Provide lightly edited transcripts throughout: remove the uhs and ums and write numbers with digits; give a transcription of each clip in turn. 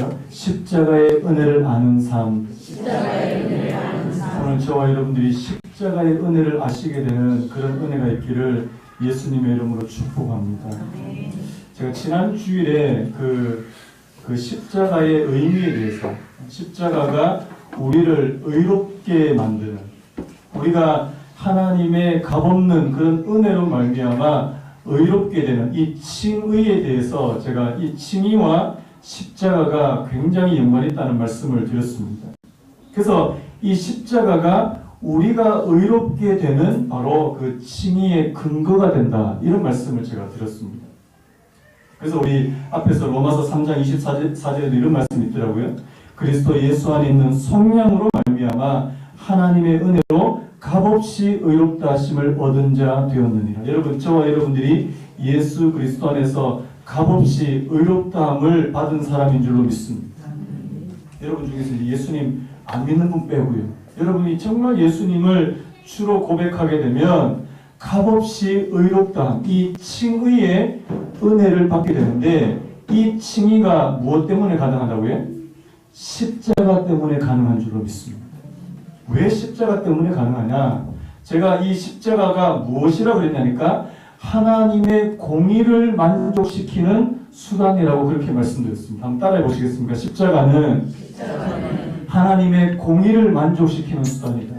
말씀이요. 십자가의 은혜를 아는 삶. 오늘 저와 여러분들이 십자가의 은혜를 아시게 되는 그런 은혜가 있기를 예수님의 이름으로 축복합니다. 제가 지난 주일에 그 십자가의 의미에 대해서, 십자가가 우리를 의롭게 만드는, 우리가 하나님의 값없는 그런 은혜로 말미암아 의롭게 되는 이 칭의에 대해서 제가 이 칭의와 십자가가 굉장히 연관이 있다는 말씀을 드렸습니다. 그래서 이 십자가가 우리가 의롭게 되는 바로 그 칭의의 근거가 된다, 이런 말씀을 제가 드렸습니다. 그래서 우리 앞에서 로마서 3장 24절에도 이런 말씀이 있더라고요. 그리스도 예수 안에 있는 속량으로 말미암아 하나님의 은혜로 값없이 의롭다 하심을 얻은 자 되었느니라. 여러분, 저와 여러분들이 예수 그리스도 안에서 값없이 의롭다함을 받은 사람인 줄로 믿습니다. 여러분 중에서 예수님 안 믿는 분 빼고요. 여러분이 정말 예수님을 주로 고백하게 되면 값없이 의롭다함, 이 칭의의 은혜를 받게 되는데, 이 칭의가 무엇 때문에 가능하다고요? 십자가 때문에 가능한 줄로 믿습니다. 왜 십자가 때문에 가능하냐? 제가 이 십자가가 무엇이라고 그랬냐니까 하나님의 공의를 만족시키는 수단이라고 그렇게 말씀드렸습니다. 한번 따라해 보시겠습니까? 십자가는 하나님의 공의를 만족시키는 수단이다.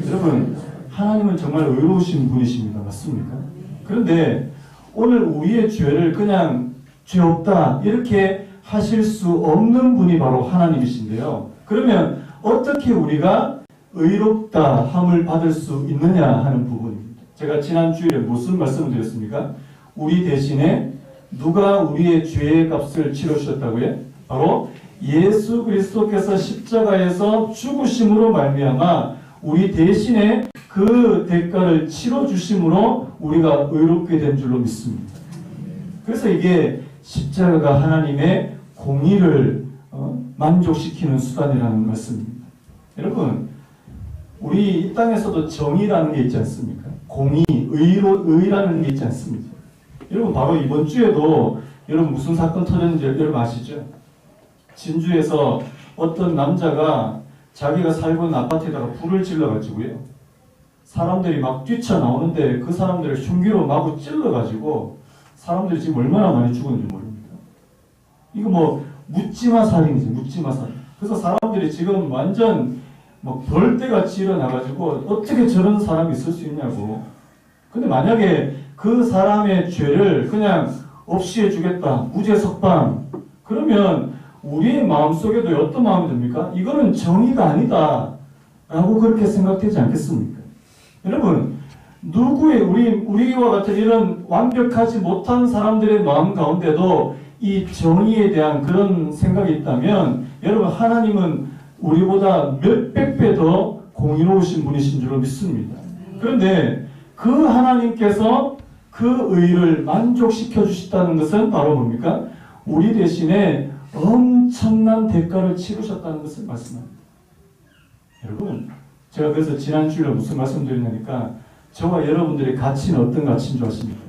여러분, 하나님은 정말 의로우신 분이십니다. 맞습니까? 그런데 오늘 우리의 죄를 그냥 죄 없다 이렇게 하실 수 없는 분이 바로 하나님이신데요. 그러면 어떻게 우리가 의롭다 함을 받을 수 있느냐 하는 부분입니다. 제가 지난 주일에 무슨 말씀을 드렸습니까? 우리 대신에 누가 우리의 죄의 값을 치르셨다고요? 바로 예수 그리스도께서 십자가에서 죽으심으로 말미암아 우리 대신에 그 대가를 치러주심으로 우리가 의롭게 된 줄로 믿습니다. 그래서 이게 십자가가 하나님의 공의를 만족시키는 수단이라는 말씀입니다. 여러분, 우리 이 땅에서도 정의라는 게 있지 않습니까? 공의, 의라는 게 있지 않습니까? 여러분, 바로 이번 주에도 여러분 무슨 사건 터졌는지 여러분 아시죠? 진주에서 어떤 남자가 자기가 살고 있는 아파트에다가 불을 질러가지고요, 사람들이 막 뛰쳐나오는데 그 사람들을 흉기로 마구 찔러가지고 사람들이 지금 얼마나 많이 죽었는지 모릅니다. 이거 뭐 묻지마 살인이죠. 묻지마 살인. 그래서 사람들이 지금 완전 뭐 벌떼같이 일어나가지고 어떻게 저런 사람이 있을 수 있냐고. 근데 만약에 그 사람의 죄를 그냥 없이 해주겠다, 무죄 석방, 그러면 우리의 마음속에도 어떤 마음이 듭니까? 이거는 정의가 아니다 라고 그렇게 생각되지 않겠습니까? 여러분, 누구의 우리와 같은 이런 완벽하지 못한 사람들의 마음 가운데도 이 정의에 대한 그런 생각이 있다면, 여러분, 하나님은 우리보다 몇백 배 더 공의로우신 분이신 줄로 믿습니다. 그런데 그 하나님께서 그 의를 만족시켜 주셨다는 것은 바로 뭡니까? 우리 대신에 엄청난 대가를 치르셨다는 것을 말씀합니다. 여러분, 제가 그래서 지난 주일에 무슨 말씀드렸냐니까, 저와 여러분들의 가치는 어떤 가치인 줄 아십니까?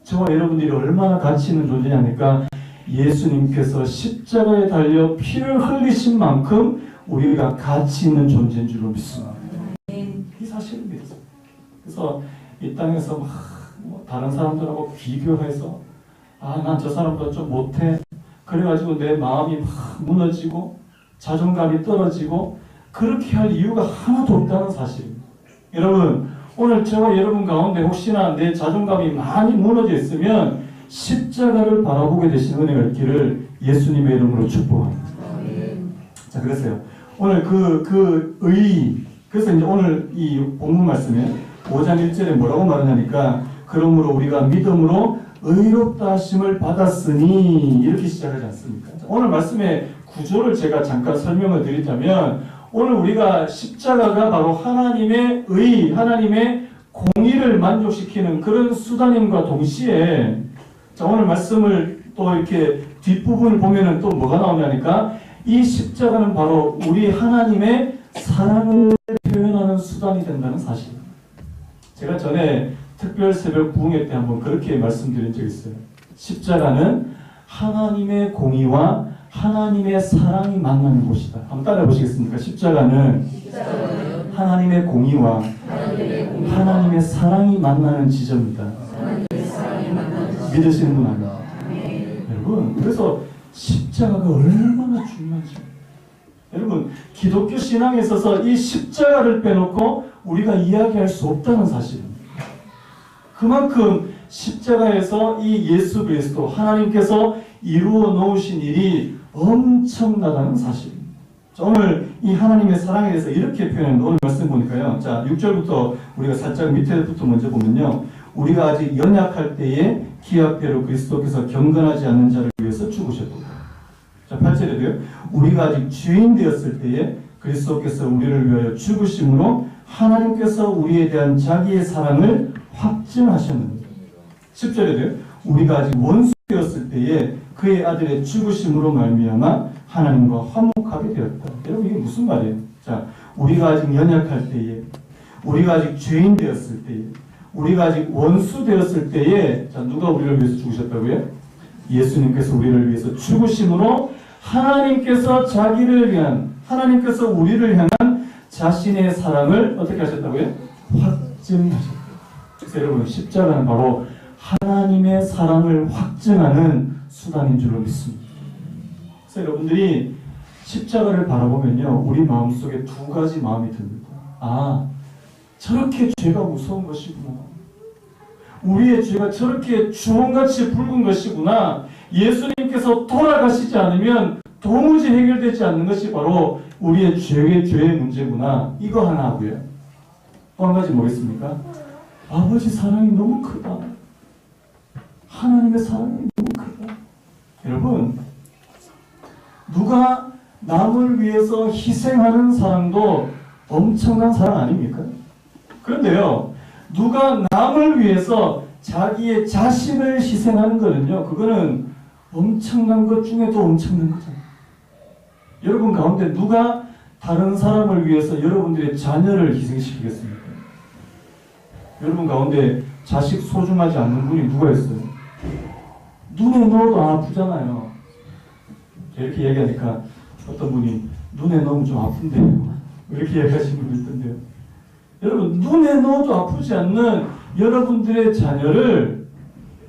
저와 여러분들이 얼마나 가치 있는 존재냐니까, 예수님께서 십자가에 달려 피를 흘리신 만큼 우리가 가치 있는 존재인 줄로 믿습니다. 이 사실을 믿습니다. 그래서 이 땅에서 막 다른 사람들하고 비교해서 난 저 사람보다 좀 못해, 그래가지고 내 마음이 막 무너지고 자존감이 떨어지고 그렇게 할 이유가 하나도 없다는 사실입니다. 여러분, 오늘 저와 여러분 가운데 혹시나 내 자존감이 많이 무너져 있으면 십자가를 바라보게 되신 은혜가 있기를 예수님의 이름으로 축복합니다. 자, 그래서요, 오늘 그래서 이제 오늘 이 본문 말씀에 5장 1절에 뭐라고 말하냐니까, 그러므로 우리가 믿음으로 의롭다 하심을 받았으니, 이렇게 시작하지 않습니까? 오늘 말씀의 구조를 제가 잠깐 설명을 드리자면, 오늘 우리가 십자가가 바로 하나님의 의, 하나님의 공의를 만족시키는 그런 수단임과 동시에, 자, 오늘 말씀을 또 이렇게 뒷부분을 보면은 또 뭐가 나오냐니까, 이 십자가는 바로 우리 하나님의 사랑을 표현하는 수단이 된다는 사실입니다. 제가 전에 특별 새벽 부흥회 때 한번 그렇게 말씀드린 적이 있어요. 십자가는 하나님의 공의와 하나님의 사랑이 만나는 곳이다. 한번 따라해 보시겠습니까? 십자가는 하나님의 공의와 하나님의 사랑이 만나는 지점이다. 믿으시는 분 아니에요? 여러분, 그래서 십자가가 얼마나 중요한지. 여러분, 기독교 신앙에 있어서 이 십자가를 빼놓고 우리가 이야기할 수 없다는 사실입니다. 그만큼 십자가에서 이 예수 그리스도 하나님께서 이루어 놓으신 일이 엄청나다는 사실입니다. 오늘 이 하나님의 사랑에 대해서 이렇게 표현합니다. 오늘 말씀 보니까요. 자, 6절부터 우리가 살짝 밑에부터 먼저 보면요. 우리가 아직 연약할 때에 기약대로 그리스도께서 경건하지 않는 자를 위해서 죽으셨다. 자, 8절에도요. 우리가 아직 죄인 되었을 때에 그리스도께서 우리를 위하여 죽으심으로 하나님께서 우리에 대한 자기의 사랑을 확증하셨는데. 10절에도요. 우리가 아직 원수 되었을 때에 그의 아들의 죽으심으로 말미암아 하나님과 화목하게 되었다. 여러분, 이게 무슨 말이에요? 자, 우리가 아직 연약할 때에, 우리가 아직 죄인 되었을 때에, 우리가 아직 원수 되었을 때에, 자, 누가 우리를 위해서 죽으셨다고요? 예수님께서 우리를 위해서 죽으심으로 하나님께서 자기를 위한, 하나님께서 우리를 향한 자신의 사랑을 어떻게 하셨다고요? 확증하셨다. 그래서 여러분, 십자가는 바로 하나님의 사랑을 확증하는 수단인 줄로 믿습니다. 그래서 여러분들이 십자가를 바라보면요, 우리 마음속에 두 가지 마음이 듭니다. 아, 저렇게 죄가 무서운 것이구나. 우리의 죄가 저렇게 주홍같이 붉은 것이구나. 예수님께서 돌아가시지 않으면 도무지 해결되지 않는 것이 바로 우리의 죄의 문제구나. 이거 하나 하고요. 또 한 가지 뭐겠습니까? 아버지 사랑이 너무 크다. 하나님의 사랑이 너무 크다. 여러분, 누가 남을 위해서 희생하는 사랑도 엄청난 사랑 아닙니까? 그런데요, 누가 남을 위해서 자기의 자신을 희생하는 거는요, 그거는 엄청난 것 중에 더 엄청난 거잖아요. 여러분 가운데 누가 다른 사람을 위해서 여러분들의 자녀를 희생시키겠습니까? 여러분 가운데 자식 소중하지 않는 분이 누가 있어요? 눈에 넣어도 아프잖아요. 이렇게 얘기하니까 어떤 분이 눈에 넣으면 좀 아픈데요. 이렇게 얘기하시는 분이 있던데요. 여러분, 눈에 넣어도 아프지 않는 여러분들의 자녀를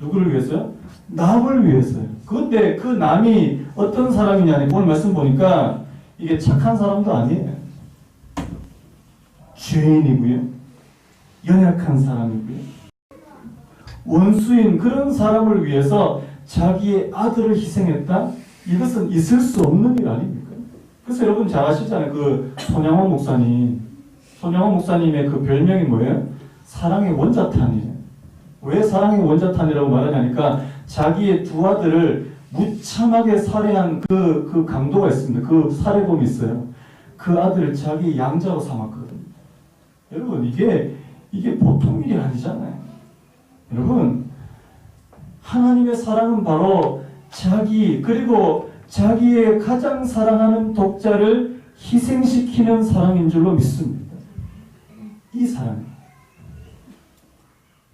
누구를 위해서요? 남을 위해서요. 그런데 그 남이 어떤 사람이냐, 오늘 말씀 보니까 이게 착한 사람도 아니에요. 죄인이고요. 연약한 사람이고요. 원수인 그런 사람을 위해서 자기의 아들을 희생했다? 이것은 있을 수 없는 일 아닙니까? 그래서 여러분 잘 아시잖아요. 그 손양원 목사님의 그 별명이 뭐예요? 사랑의 원자탄이에요. 왜 사랑의 원자탄이라고 말하냐니까 자기의 두 아들을 무참하게 살해한 그 강도가 있습니다. 그 살해범이 있어요. 그 아들을 자기 양자로 삼았거든요. 여러분, 이게 보통 일이 아니잖아요. 여러분, 하나님의 사랑은 바로 그리고 자기의 가장 사랑하는 독자를 희생시키는 사랑인 줄로 믿습니다. 이 사랑.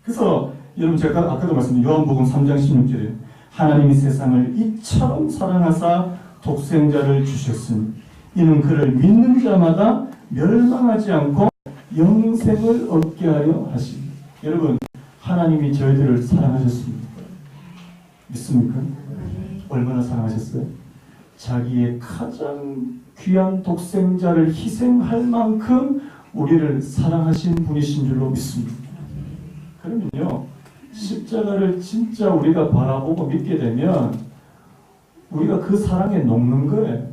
그래서 여러분, 제가 아까도 말씀드린 요한복음 3장 16절에 하나님이 세상을 이처럼 사랑하사 독생자를 주셨으니 이는 그를 믿는 자마다 멸망하지 않고 영생을 얻게 하려 하십니다. 여러분, 하나님이 저희들을 사랑하셨습니까? 믿습니까? 얼마나 사랑하셨어요? 자기의 가장 귀한 독생자를 희생할 만큼 우리를 사랑하신 분이신 줄로 믿습니다. 그러면요, 십자가를 진짜 우리가 바라보고 믿게 되면 우리가 그 사랑에 녹는 거예요.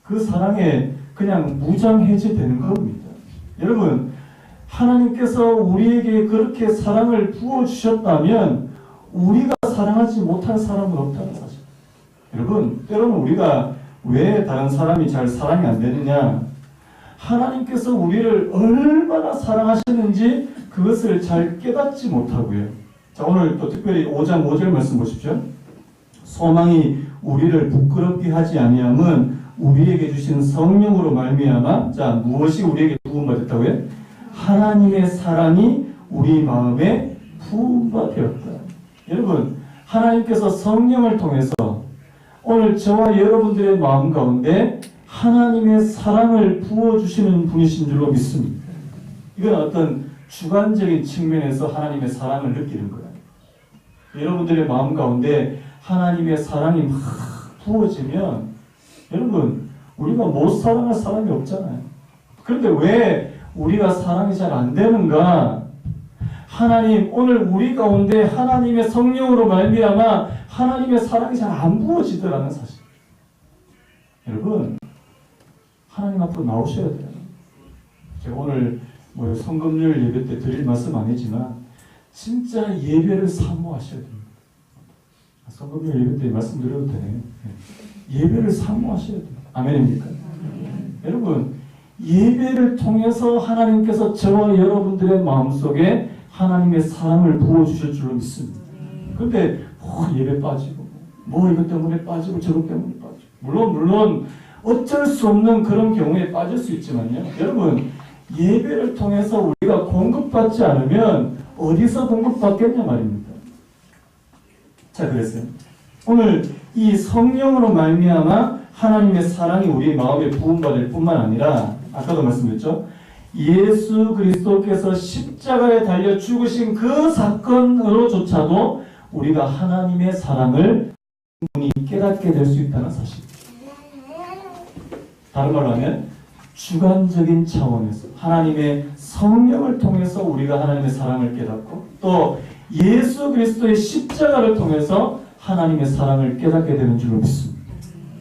그 사랑에 그냥 무장해제되는 겁니다. 여러분, 하나님께서 우리에게 그렇게 사랑을 부어주셨다면 우리가 사랑하지 못할 사람은 없다는 사실. 여러분, 때로는 우리가 왜 다른 사람이 잘 사랑이 안 되느냐, 하나님께서 우리를 얼마나 사랑하시는지 그것을 잘 깨닫지 못하고요. 자, 오늘 또 특별히 5장 5절 말씀 보십시오. 소망이 우리를 부끄럽게 하지 아니함은 우리에게 주신 성령으로 말미암아, 자, 무엇이 우리에게 부음받았다고요? 하나님의 사랑이 우리 마음에 부음받았다. 여러분, 하나님께서 성령을 통해서 오늘 저와 여러분들의 마음 가운데 하나님의 사랑을 부어주시는 분이신 줄로 믿습니다. 이건 어떤 주관적인 측면에서 하나님의 사랑을 느끼는 거예요. 여러분들의 마음 가운데 하나님의 사랑이 막 부어지면 여러분 우리가 못 사랑할 사람이 없잖아요. 그런데 왜 우리가 사랑이 잘 안 되는가? 하나님 오늘 우리 가운데 하나님의 성령으로 말미암아 하나님의 사랑이 잘 안 부어지더라는 사실. 여러분 하나님 앞으로 나오셔야 돼요. 제가 오늘 성금요일 예배 때 드릴 말씀 아니지만 진짜 예배를 사모하셔야 됩니다. 성금요일 예배 때 말씀드려도 되네요. 예배를 사모하셔야 돼요. 아멘입니까? 여러분 예배를 통해서 하나님께서 저와 여러분들의 마음속에 하나님의 사랑을 부어주실 줄로 믿습니다. 그런데 예배 빠지고 이것 때문에 빠지고 저것 때문에 빠지고 물론 어쩔 수 없는 그런 경우에 빠질 수 있지만요. 여러분 예배를 통해서 우리가 공급받지 않으면 어디서 공급받겠냐 말입니다. 자, 그래서 오늘 이 성령으로 말미암아 하나님의 사랑이 우리 마음에 부음받을 뿐만 아니라 아까도 말씀드렸죠. 예수 그리스도께서 십자가에 달려 죽으신 그 사건으로조차도 우리가 하나님의 사랑을 충분히 깨닫게 될 수 있다는 사실. 다른 말로 하면 주관적인 차원에서 하나님의 성령을 통해서 우리가 하나님의 사랑을 깨닫고 또 예수 그리스도의 십자가를 통해서 하나님의 사랑을 깨닫게 되는 줄로 믿습니다.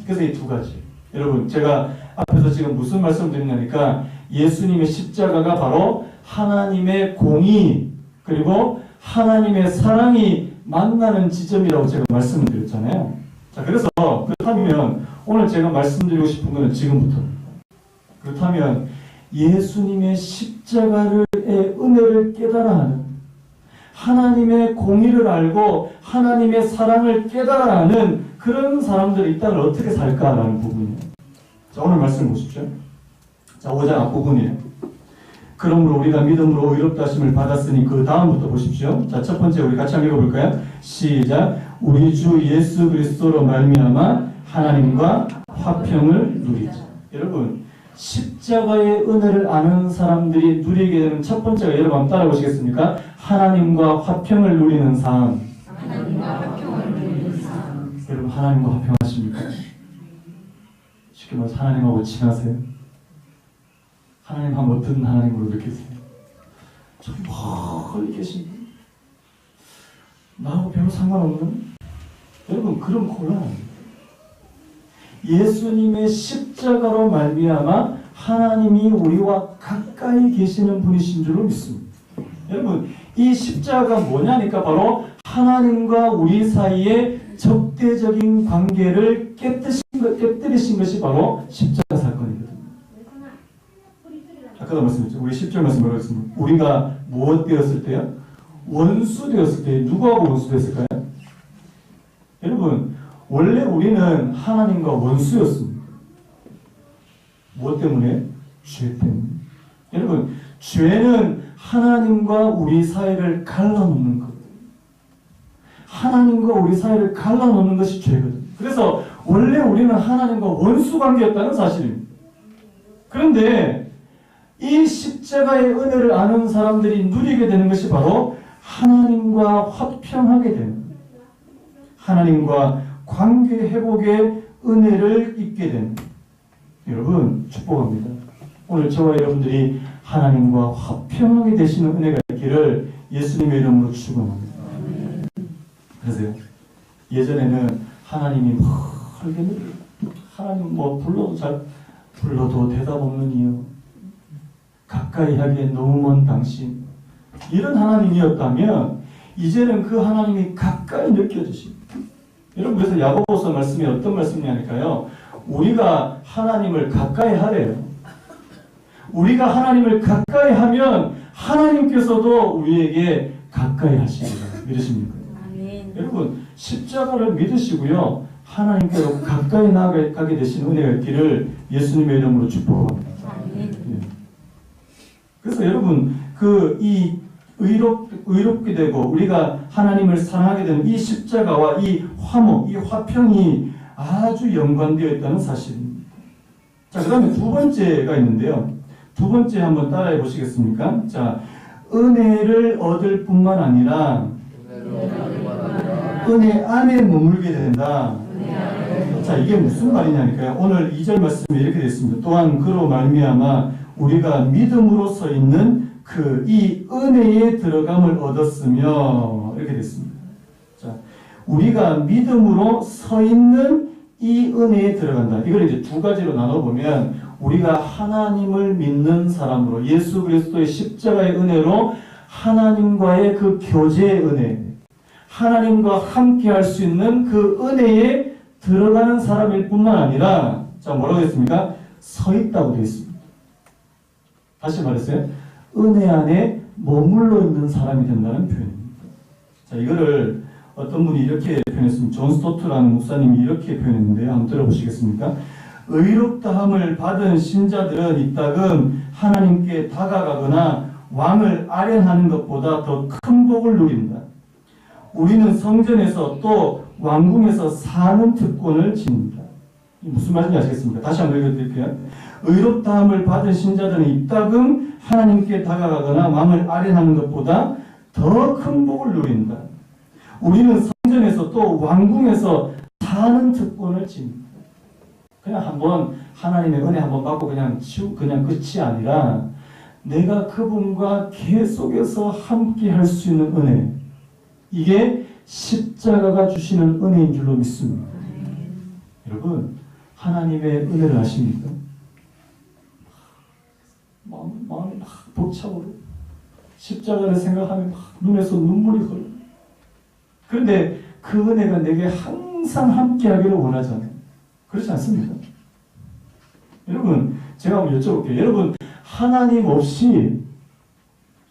그래서 이 두 가지. 여러분 제가 앞에서 지금 무슨 말씀 드리냐니까 예수님의 십자가가 바로 하나님의 공의 그리고 하나님의 사랑이 만나는 지점이라고 제가 말씀을 드렸잖아요. 자, 그래서 그렇다면 오늘 제가 말씀드리고 싶은 것은 지금부터입니다. 그렇다면 예수님의 십자가의 은혜를 깨달아 하는 하나님의 공의를 알고 하나님의 사랑을 깨달아 하는 그런 사람들이 이 땅을 어떻게 살까라는 부분이에요. 자, 오늘 말씀 보십시오. 자, 5장 앞부분이에요. 그러므로 우리가 믿음으로 의롭다 하심을 받았으니 그 다음부터 보십시오. 자, 첫 번째 우리 같이 한번 읽어볼까요? 시작. 우리 주 예수 그리스도로 말미암아 하나님과 화평을 누리자. 여러분 십자가의 은혜를 아는 사람들이 누리게 되는 첫 번째가 여러분 한번 따라 보시겠습니까? 하나님과 화평을 누리는 삶. 하나님과 화평을 누리는 삶. 여러분 하나님과 화평하십니까? 쉽게 말해서 하나님하고 친하세요? 하나님 하면 어떤 하나님으로 느끼세요? 저기 멀리 계신 분? 나하고 별로 상관없는? 여러분 그런 곤란합니다. 예수님의 십자가로 말미암아 하나님이 우리와 가까이 계시는 분이신 줄로 믿습니다. 여러분 이 십자가가 뭐냐니까 바로 하나님과 우리 사이의 적대적인 관계를 깨뜨리신 것이 바로 십자가 사건이거든요. 아까도 말씀드렸죠. 우리 10절 말씀 뭐라고 했습니까? 우리가 무엇 되었을 때요? 원수 되었을 때 누구하고 원수 됐을까요? 여러분 원래 우리는 하나님과 원수였습니다. 무엇 때문에? 죄 때문에. 여러분 죄는 하나님과 우리 사이를 갈라놓는 것. 하나님과 우리 사이를 갈라놓는 것이 죄거든요. 그래서 원래 우리는 하나님과 원수 관계였다는 사실입니다. 그런데 이 십자가의 은혜를 아는 사람들이 누리게 되는 것이 바로 하나님과 화평하게 되는 거예요. 하나님과 관계 회복의 은혜를 입게 되는 거예요. 여러분 축복합니다. 오늘 저와 여러분들이 하나님과 화평하게 되시는 은혜가 있기를 예수님의 이름으로 축원합니다. 그러세요. 예전에는 하나님이 하나님 불러도 대답 없는 이유, 가까이 하기엔 너무 먼 당신, 이런 하나님이었다면 이제는 그 하나님이 가까이 느껴지십니다. 여러분 그래서 야고보서 말씀이 어떤 말씀이냐니까요. 우리가 하나님을 가까이 하래요. 우리가 하나님을 가까이 하면 하나님께서도 우리에게 가까이 하시리라. 믿으십니까? 여러분 십자가를 믿으시고요. 하나님께로 가까이 나아가게 되시는 은혜가 있기를 예수님의 이름으로 축복합니다. 예. 그래서 여러분 이 의롭게 되고 우리가 하나님을 사랑하게 되는 이 십자가와 이 화목, 이 화평이 아주 연관되어 있다는 사실입니다. 자, 그 다음에 두 번째가 있는데요. 두 번째 한번 따라해 보시겠습니까? 자, 은혜를 얻을 뿐만 아니라 은혜 안에 머물게 된다. 자, 이게 무슨 말이냐니까요. 오늘 2절 말씀에 이렇게 되어 있습니다. 또한 그로 말미암아 우리가 믿음으로 서 있는 이 은혜에 들어감을 얻었으며 이렇게 됐습니다. 자, 우리가 믿음으로 서 있는 이 은혜에 들어간다. 이걸 이제 두 가지로 나눠보면 우리가 하나님을 믿는 사람으로 예수 그리스도의 십자가의 은혜로 하나님과의 그 교제의 은혜, 하나님과 함께 할 수 있는 그 은혜에 들어가는 사람일 뿐만 아니라 자, 뭐라고 했습니까? 서 있다고 되어 있습니다. 다시 말했어요. 은혜 안에 머물러 있는 사람이 된다는 표현입니다. 자, 이거를 어떤 분이 이렇게 표현했습니다. 존 스토트라는 목사님이 이렇게 표현했는데요. 한번 들어보시겠습니까? 의롭다함을 받은 신자들은 이따금 하나님께 다가가거나 왕을 아련하는 것보다 더 큰 복을 누린다. 우리는 성전에서 또 왕궁에서 사는 특권을 지닙니다. 무슨 말인지 아시겠습니까? 다시 한번 읽어드릴게요. 의롭다함을 받은 신자들은 이따금 하나님께 다가가거나 왕을 아련하는 것보다 더 큰 복을 누린다. 우리는 성전에서 또 왕궁에서 사는 특권을 지닙니다. 그냥 한번 하나님의 은혜 한번 받고 그냥 끝이 아니라 내가 그분과 계속해서 함께 할 수 있는 은혜, 이게 십자가가 주시는 은혜인 줄로 믿습니다. 여러분, 하나님의 은혜를 아십니까? 마음이 막 벅차오르고 십자가를 생각하면 막 눈에서 눈물이 흘러. 그런데 그 은혜가 내게 항상 함께 하기를 원하잖아요. 그렇지 않습니까? 여러분, 제가 한번 여쭤볼게요. 여러분, 하나님 없이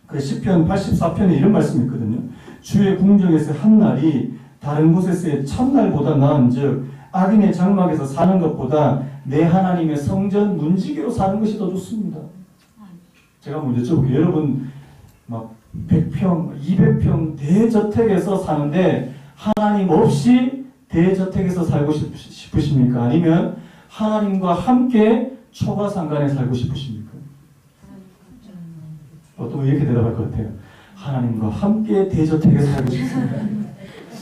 그 시편 84편에 이런 말씀이 있거든요. 주의 궁정에서 한 날이 다른 곳에서의 첫날보다 나은즉 악인의 장막에서 사는 것보다 내 하나님의 성전 문지기로 사는 것이 더 좋습니다. 제가 한번 여쭤볼게요. 여러분 막 100평, 200평 대저택에서 사는데 하나님 없이 대저택에서 살고 싶으십니까? 아니면 하나님과 함께 초가상간에 살고 싶으십니까? 어떤 분 이렇게 대답할 것 같아요. 하나님과 함께 대저택에 살고 싶습니다.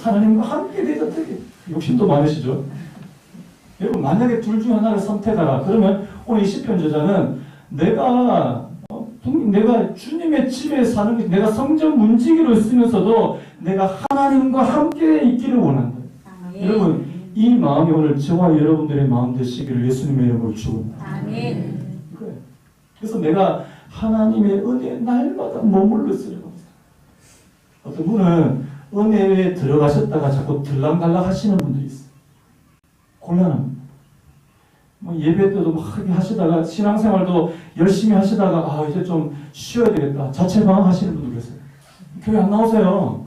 하나님과 함께 대저택에. 욕심도 많으시죠? 여러분, 만약에 둘 중 하나를 선택하라. 그러면 오늘 이 시편 저자는 내가 주님의 집에 사는 게 내가 성전 문지기로 있으면서도 내가 하나님과 함께 있기를 원한다. 여러분, 이 마음이 오늘 저와 여러분들의 마음 되시기를 예수님의 이름으로 축원합니다. 아멘. 그래서 내가 하나님의 은혜에 날마다 머물러 있으려고 합니다. 어떤 분은 은혜에 들어가셨다가 자꾸 들락날락 하시는 분들이 있어요. 곤란합니다. 예배 때도 막 하시다가 신앙생활도 열심히 하시다가 이제 좀 쉬어야 되겠다. 자체방황 하시는 분도 계세요. 교회 안 나오세요.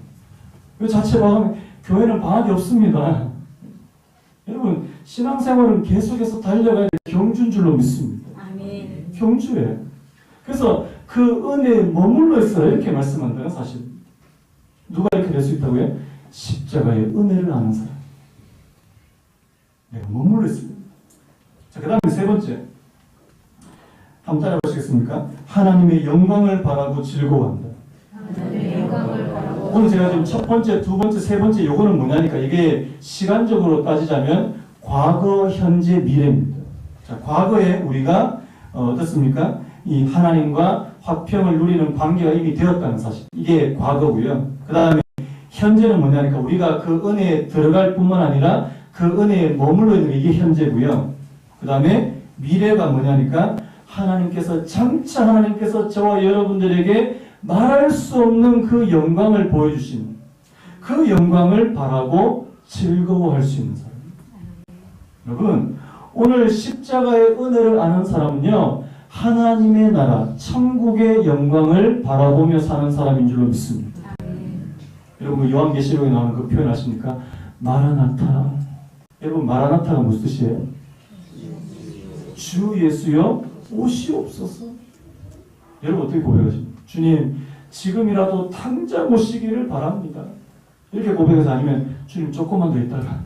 왜 자체방황? 교회는 방학이 없습니다. 여러분, 신앙생활은 계속해서 달려가야 될 경주인 줄로 믿습니다. 아멘. 경주예요. 그래서 그 은혜에 머물러 있어라 이렇게 말씀한다는 사실. 누가 이렇게 될 수 있다고요? 십자가의 은혜를 아는 사람. 내가 머물러 있습니다. 자, 그 다음에 세 번째. 한번 따라 보시겠습니까? 하나님의 영광을 바라고 즐거워한다. 하나님의 영광을 바라고. 오늘 제가 지금 첫 번째, 두 번째, 세 번째 요거는 뭐냐니까 이게 시간적으로 따지자면 과거, 현재, 미래입니다. 자, 과거에 우리가 어떻습니까? 이 하나님과 화평을 누리는 관계가 이미 되었다는 사실. 이게 과거고요. 그 다음에 현재는 뭐냐니까 우리가 그 은혜에 들어갈 뿐만 아니라 그 은혜에 머물러 있는 게 이게 현재고요. 그 다음에 미래가 뭐냐니까 장차 하나님께서 저와 여러분들에게 말할 수 없는 그 영광을 보여주시는 그 영광을 바라고 즐거워할 수 있는 사람. 여러분, 오늘 십자가의 은혜를 아는 사람은요, 하나님의 나라, 천국의 영광을 바라보며 사는 사람인 줄로 믿습니다. 여러분, 요한계시록에 나오는 그 표현 아십니까? 마라나타. 여러분, 마라나타가 무슨 뜻이에요? 주 예수여 오시옵소서. 여러분, 어떻게 고백하십니까? 주님, 지금이라도 당장 오시기를 바랍니다. 이렇게 고백해서 아니면 주님 조금만 더 있다가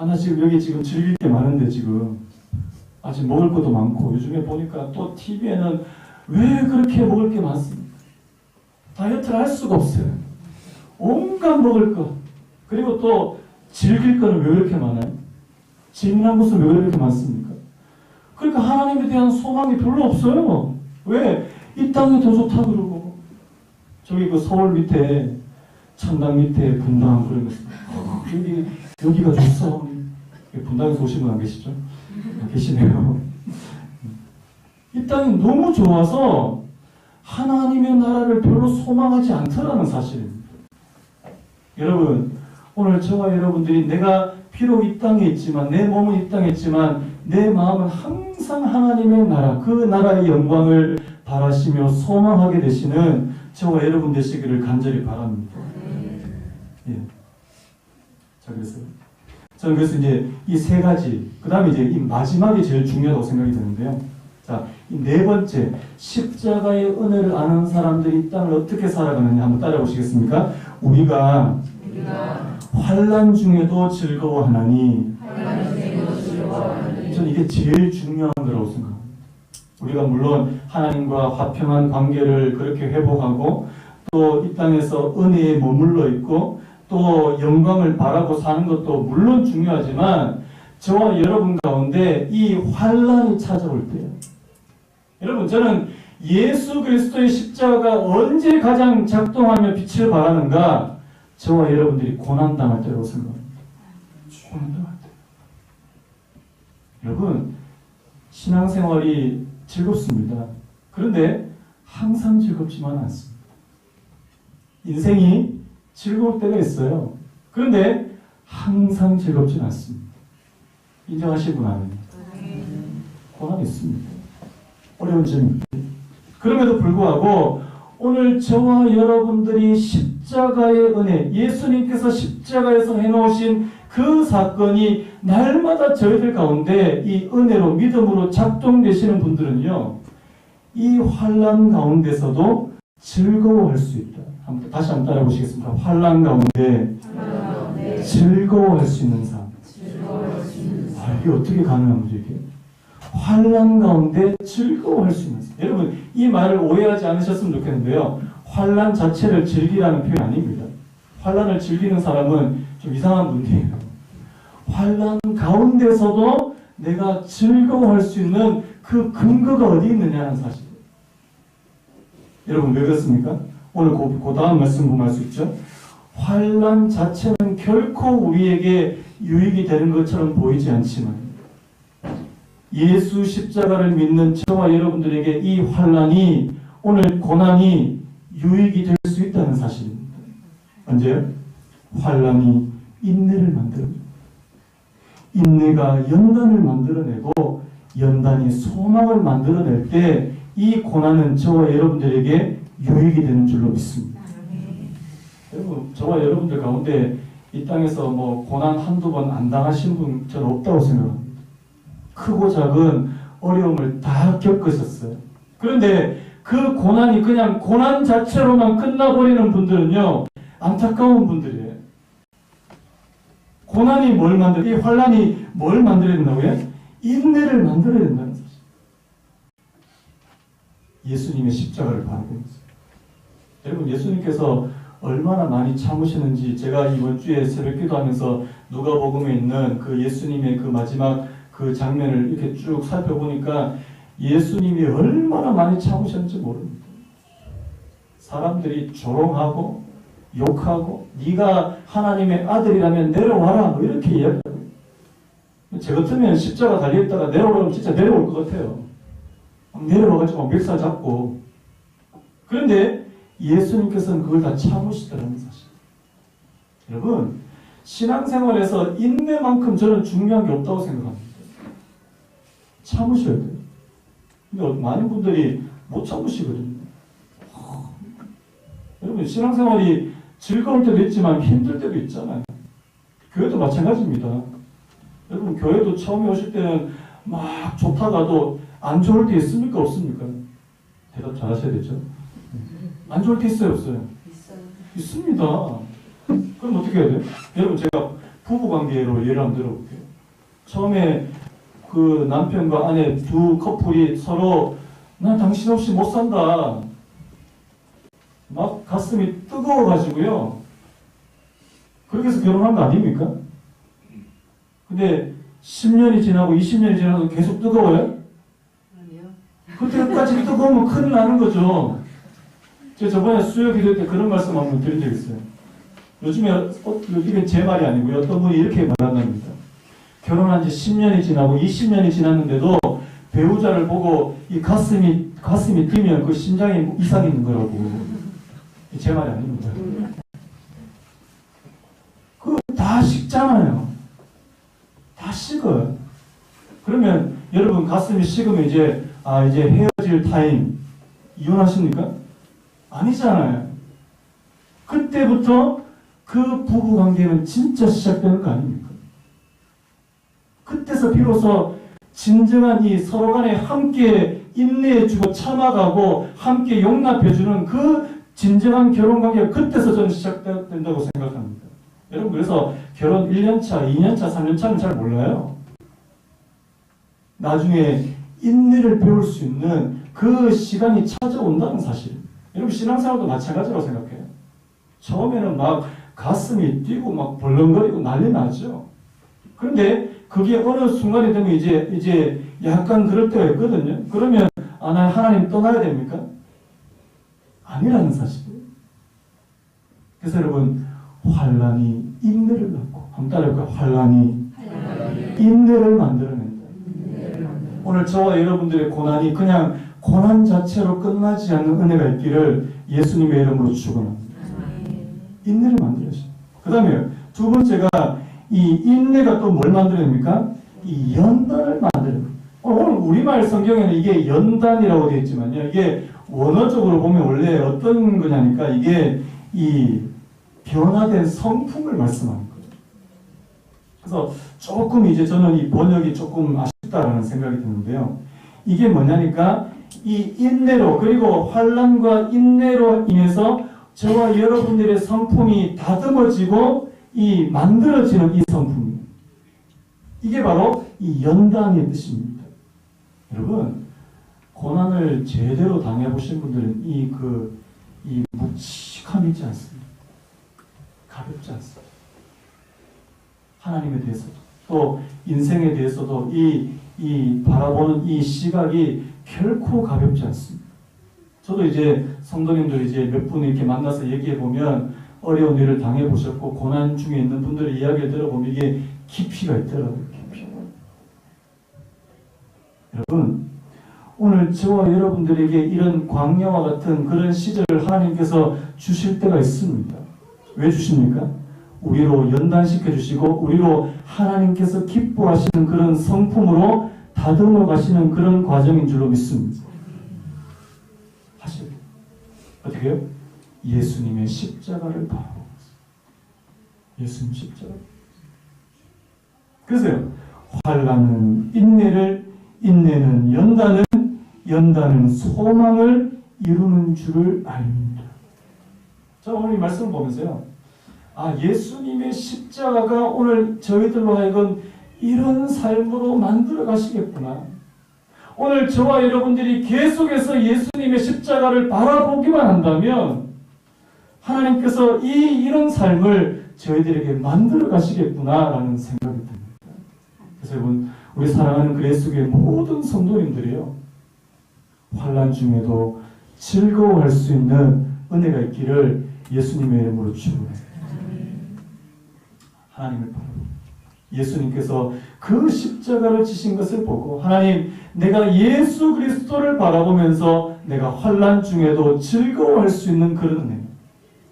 나 지금 여기 지금 즐길 게 많은데 지금 아직 먹을 것도 많고 요즘에 보니까 또 TV에는 왜 그렇게 먹을 게 많습니까? 다이어트를 할 수가 없어요. 온갖 먹을 것 그리고 또 즐길 거는 왜 그렇게 많아요? 재미난 것은 왜 그렇게 많습니까? 그러니까 하나님에 대한 소망이 별로 없어요. 왜? 이 땅이 더 좋다 그러고 저기 그 서울 밑에 청담 밑에 분당 그러면서 여기가 좋소. 분당에서 오신 분 안 계시죠? 계시네요. 이 땅이 너무 좋아서 하나님의 나라를 별로 소망하지 않더라는 사실입니다. 여러분, 오늘 저와 여러분들이 내가 비록 이 땅에 있지만 내 몸은 이 땅에 있지만 내 마음은 항상 하나님의 나라, 그 나라의 영광을 바라시며 소망하게 되시는 저와 여러분 되시기를 간절히 바랍니다. 예. 자, 저는 그래서 이제 이 세 가지, 그 다음에 이제 이 마지막이 제일 중요하다고 생각이 드는데요. 자, 이 네 번째, 십자가의 은혜를 아는 사람들이 이 땅을 어떻게 살아가느냐 한번 따라보시겠습니까? 우리가 환난 중에도 즐거워하나니, 저는 이게 제일 중요한 거라고 생각합니다. 우리가 물론 하나님과 화평한 관계를 그렇게 회복하고 또 이 땅에서 은혜에 머물러 있고 또 영광을 바라고 사는 것도 물론 중요하지만 저와 여러분 가운데 이 환난이 찾아올 때요. 여러분 저는 예수 그리스도의 십자가가 언제 가장 작동하며 빛을 발하는가? 저와 여러분들이 고난당할 때라고 생각합니다. 고난당할 때. 여러분 신앙생활이 즐겁습니다. 그런데 항상 즐겁지만 않습니다. 인생이 즐거울 때가 있어요. 그런데 항상 즐겁진 않습니다. 인정하시는 분 아닙니까? 고난이 있습니다. 어려운 점입니다. 그럼에도 불구하고 오늘 저와 여러분들이 십자가의 은혜, 예수님께서 십자가에서 해놓으신 그 사건이 날마다 저희들 가운데 이 은혜로 믿음으로 작동되시는 분들은요, 이 환난 가운데서도 즐거워할 수 있다. 다시 한번 따라 보시겠습니다. 환난 가운데 즐거워할 수 있는 삶. 이게 어떻게 가능한 거죠, 이게? 환난 가운데 즐거워할 수 있는 삶. 여러분, 이 말을 오해하지 않으셨으면 좋겠는데요. 환난 자체를 즐기라는 표현 아닙니다. 환난을 즐기는 사람은 좀 이상한 분이에요. 환난 가운데서도 내가 즐거워할 수 있는 그 근거가 어디 있느냐는 사실. 여러분 왜 그렇습니까? 오늘 그 다음 말씀 보면 알 수 있죠. 환난 자체는 결코 우리에게 유익이 되는 것처럼 보이지 않지만 예수 십자가를 믿는 저와 여러분들에게 이 환난이 오늘 고난이 유익이 될 수 있다는 사실입니다. 언제요? 환난이 인내를 만듭니다. 인내가 연단을 만들어내고 연단이 소망을 만들어낼 때 이 고난은 저와 여러분들에게 유익이 되는 줄로 믿습니다. 여러분, 저와 여러분들 가운데 이 땅에서 뭐 고난 한두 번 안 당하신 분 저는 없다고 생각합니다. 크고 작은 어려움을 다 겪으셨어요. 그런데 그 고난이 그냥 고난 자체로만 끝나버리는 분들은요, 안타까운 분들이에요. 고난이 뭘 이 환난이 뭘 만들어야 된다고요? 인내를 만들어야 된다는 사실. 예수님의 십자가를 바라고 있어요. 여러분, 예수님께서 얼마나 많이 참으시는지 제가 이번 주에 새벽기도 하면서 누가복음에 있는 그 예수님의 그 마지막 그 장면을 이렇게 쭉 살펴보니까 예수님이 얼마나 많이 참으셨는지 모릅니다. 사람들이 조롱하고 욕하고 네가 하나님의 아들이라면 내려와라 뭐 이렇게 이야기하고, 제 같으면 십자가 달려있다가 내려오라면 진짜 내려올 것 같아요. 내려와가지고 멱살 잡고. 그런데 예수님께서는 그걸 다 참으시더라는 사실. 여러분, 신앙생활에서 인내만큼 저는 중요한 게 없다고 생각합니다. 참으셔야 돼요. 근데 많은 분들이 못 참으시거든요. 여러분, 신앙생활이 즐거울 때도 있지만 힘들 때도 있잖아요. 교회도 마찬가지입니다. 여러분, 교회도 처음에 오실 때는 막 좋다가도 안 좋을 때 있습니까? 없습니까? 대답 잘 하셔야 되죠. 안 좋을 때 있어요? 없어요? 있습니다. 그럼 어떻게 해야 돼요? 여러분, 제가 부부관계로 예를 한번 들어볼게요. 처음에 그 남편과 아내 두 커플이 서로 난 당신 없이 못 산다. 막 가슴이 뜨거워가지고요. 그렇게 해서 결혼한 거 아닙니까? 근데 10년이 지나고 20년이 지나도 계속 뜨거워요? 아니요. 그때까지 뜨거우면 큰일 나는 거죠. 제가 저번에 수요 기도 때 그런 말씀 한번 드린 적 있어요. 요즘에, 이게 제 말이 아니고요. 어떤 분이 이렇게 말한답니다. 결혼한 지 10년이 지나고 20년이 지났는데도 배우자를 보고 이 가슴이 뛰면 그 심장에 이상이 있는 거라고. 제 말이 아닙니다. 다 식잖아요. 다 식어요. 그러면 여러분 가슴이 식으면 이제 헤어질 타임 이혼하십니까? 아니잖아요. 그때부터 그 부부 관계는 진짜 시작되는 거 아닙니까? 그때서 비로소 진정한 이 서로 간에 함께 인내해주고 참아가고 함께 용납해주는 그 진정한 결혼 관계가 그때서 저는 시작된다고 생각합니다. 여러분 그래서 결혼 1년차, 2년차, 3년차는 잘 몰라요. 나중에 인내를 배울 수 있는 그 시간이 찾아온다는 사실. 여러분 신앙생활도 마찬가지라고 생각해요. 처음에는 막 가슴이 뛰고 막 벌렁거리고 난리 나죠. 그런데 그게 어느 순간이 되면 이제 약간 그럴 때가 있거든요. 그러면 나 하나님 떠나야 됩니까? 아니라는 사실이에요. 그래서 여러분 환난이 인내를 낳고 한번 따라해볼까요? 환난이 인내를 만들어낸다. 오늘 저와 여러분들의 고난이 그냥 고난 자체로 끝나지 않는 은혜가 있기를 예수님의 이름으로 축원합니다. 인내를 만들어주세요. 그 다음에 두 번째가 이 인내가 또 뭘 만들어냅니까? 이 연단을 만들어냅니다. 오늘 우리말 성경에는 이게 연단이라고 되어 있지만요. 이게 원어적으로 보면 원래 어떤 거냐니까 이게 이 변화된 성품을 말씀하는 거예요. 그래서 조금 이제 저는 이 번역이 조금 아쉽다라는 생각이 드는데요. 이게 뭐냐니까 이 인내로 그리고 환난과 인내로 인해서 저와 여러분들의 성품이 다듬어지고 이 만들어지는 이 성품이에요. 이게 바로 이 연단의 뜻입니다. 여러분 고난을 제대로 당해보신 분들은 이 묵직함이 있지 않습니다. 가볍지 않습니다. 하나님에 대해서도 또 인생에 대해서도 이 바라보는 이 시각이 결코 가볍지 않습니다. 저도 이제 성도님들 이제 몇 분 이렇게 만나서 얘기해 보면 어려운 일을 당해 보셨고 고난 중에 있는 분들의 이야기를 들어보면 이게 깊이가 있더라고요. 깊이. 여러분 오늘 저와 여러분들에게 이런 광야와 같은 그런 시절을 하나님께서 주실 때가 있습니다. 왜 주십니까? 우리로 연단시켜 주시고 우리로 하나님께서 기뻐하시는 그런 성품으로 다듬어 가시는 그런 과정인 줄로 믿습니다. 하셔야 돼요. 어떻게 해요? 예수님의 십자가를 바라보고 예수님 십자가. 그래서요. 환난은 인내를, 인내는 연단을, 연단은 소망을 이루는 줄을 압니다. 자, 오늘 이 말씀을 보면서요. 예수님의 십자가가 오늘 저희들로 하여금 이런 삶으로 만들어 가시겠구나. 오늘 저와 여러분들이 계속해서 예수님의 십자가를 바라보기만 한다면 하나님께서 이런 삶을 저희들에게 만들어 가시겠구나라는 생각이 듭니다. 그래서 여러분 우리 사랑하는 그리스도의 모든 성도님들이요. 환난 중에도 즐거워할 수 있는 은혜가 있기를 예수님의 이름으로 축원합니다. 하나님을 바라보고 예수님께서 그 십자가를 지신 것을 보고 하나님 내가 예수 그리스도를 바라보면서 내가 환난 중에도 즐거워할 수 있는 그런 은혜.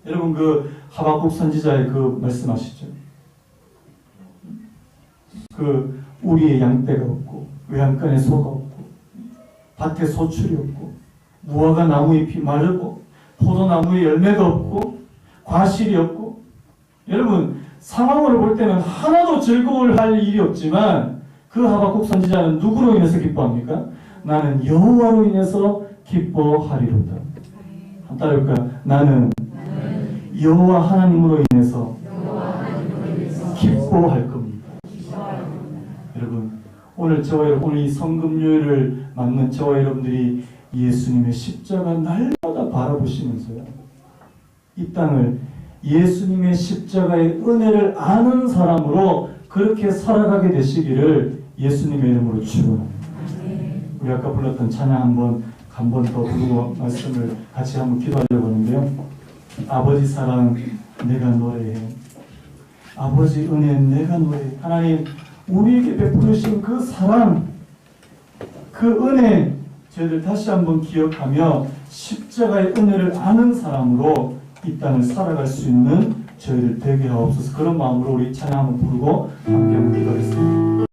여러분 그 하박국 선지자의 그 말씀하시죠. 그 우리의 양떼가 없고 외양간에 소가 없고 밭에 소출이 없고 무화과 나무 잎이 마르고 포도나무에 열매가 없고 과실이 없고 여러분 상황으로 볼 때는 하나도 즐거워할 일이 없지만 그 하박국 선지자는 누구로 인해서 기뻐합니까? 나는 여호와로 인해서 기뻐하리로다. 한번 따라해볼까요? 나는 여호와 하나님으로 인해서 기뻐 기뻐할 겁니다. 여러분, 오늘 저와 여러분, 오늘 이 성금요일을 맞는 저와 여러분들이 예수님의 십자가 날마다 바라보시면서요, 이 땅을 예수님의 십자가의 은혜를 아는 사람으로 그렇게 살아가게 되시기를 예수님의 이름으로 축원합니다. 우리 아까 불렀던 찬양 한 번 더 부르고 말씀을 같이 한번 기도하려고 하는데요. 아버지 사랑 내가 노래해, 아버지 은혜 내가 노래해. 하나님 우리에게 베푸신 그 사랑, 그 은혜 저희들 다시 한번 기억하며 십자가의 은혜를 아는 사람으로 이 땅을 살아갈 수 있는 저희들 되게 하옵소서. 그런 마음으로 우리 찬양 한번 부르고 함께 한번 기도하겠습니다.